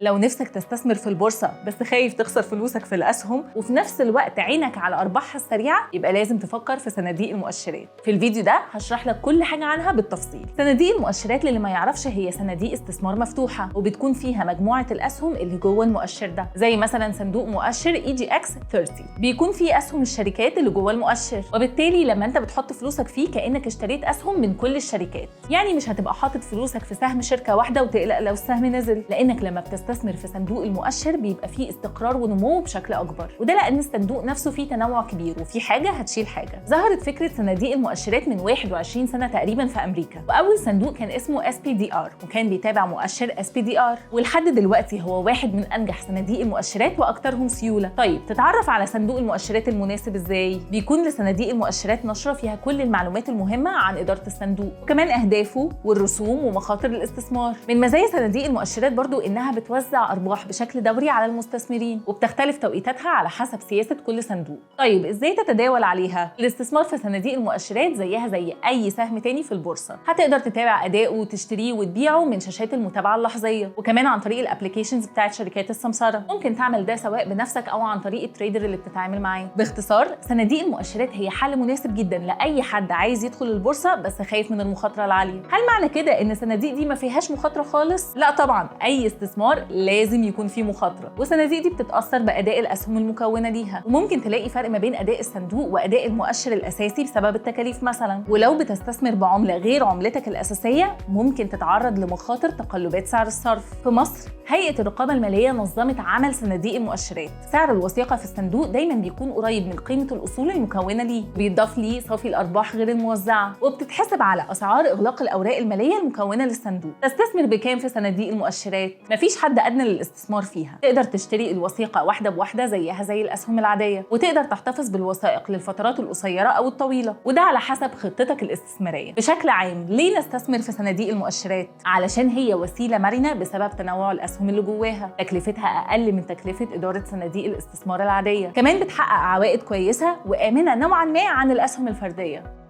لو نفسك تستثمر في البورصة بس خايف تخسر فلوسك في الأسهم وفي نفس الوقت عينك على أرباحها السريعة، يبقى لازم تفكر في صناديق المؤشرات. في الفيديو ده هشرح لك كل حاجة عنها بالتفصيل. صناديق المؤشرات اللي ما يعرفش هي صناديق استثمار مفتوحة، وبتكون فيها مجموعة الأسهم اللي جوه المؤشر ده، زي مثلا صندوق مؤشر EGX 30 بيكون فيه أسهم الشركات اللي جوه المؤشر، وبالتالي لما أنت بتحط فلوسك فيه كأنك اشتريت أسهم من كل الشركات. يعني مش هتبقى حاطط فلوسك في سهم شركة واحدة وتقلق لو السهم نزل، لأنك لما بتستثمر في صندوق المؤشر بيبقى فيه استقرار ونمو بشكل أكبر، وده لأن الصندوق نفسه فيه تنوع كبير وفي حاجة هتشيل حاجة. ظهرت فكرة صناديق المؤشرات من 21 سنة تقريبا في أمريكا، وأول صندوق كان اسمه SPDR وكان بيتابع مؤشر SPDR، ولحد دلوقتي هو واحد من أنجح صناديق المؤشرات وأكثرهم سيولة. طيب تتعرف على صندوق المؤشرات المناسب إزاي؟ بيكون لصناديق المؤشرات نشرة فيها كل المعلومات المهمة عن إدارة الصندوق، وكمان أهدافه والرسوم ومخاطر الاستثمار. من مزايا صناديق المؤشرات برضو إنها بتوزع أرباح بشكل دوري على المستثمرين، وبتختلف توقيتاتها على حسب سياسة كل صندوق. طيب إزاي تتداول عليها؟ الاستثمار في صناديق المؤشرات زيها زي أي سهم تاني في البورصة، هتقدر تتابع أداؤه وتشتريه وتبيعه من شاشات المتابعة اللحظية، وكمان عن طريق الابلكيشنز بتاعت شركات السمسرة. ممكن تعمل ده سواء بنفسك أو عن طريق التريدر اللي بتتعامل معاه. باختصار صناديق المؤشرات هي حل مناسب جدا لأي حد عايز يدخل البورصة بس خايف من المخاطرة العالية. هل معنى كده إن الصناديق دي ما فيهاش مخاطرة خالص؟ لا طبعا، أي استثمار لازم يكون فيه مخاطرة، والصناديق دي بتتأثر بأداء الأسهم المكونة ليها، وممكن تلاقي فرق ما بين أداء الصندوق وأداء المؤشر الأساسي بسبب التكاليف مثلا. ولو بتستثمر بعملة غير عملتك الأساسية ممكن تتعرض لمخاطر تقلبات سعر الصرف. في مصر هيئة الرقابة المالية نظمت عمل صناديق المؤشرات. سعر الوثيقة في الصندوق دايما بيكون قريب من قيمة الأصول المكونة ليه، بيضاف ليه صافي الأرباح غير الموزعة، وبتتحسب على أسعار إغلاق الأوراق المالية المكونة للصندوق. تستثمر بكام في صناديق المؤشرات؟ مفيش حد أدنى للاستثمار فيها، تقدر تشتري الوثيقة واحدة بواحدة زيها زي الأسهم العادية، وتقدر تحتفظ بالوثائق للفترات القصيرة أو الطويلة، وده على حسب خطتك الاستثمارية. بشكل عام ليه نستثمر في صناديق المؤشرات؟ علشان هي وسيلة مرنة بسبب تنوع الأسهم اللي جواها، تكلفتها أقل من تكلفة إدارة صناديق الاستثمار العادية، كمان بتحقق عوائد كويسة وآمنة نوعا ما عن الأسهم الفردية.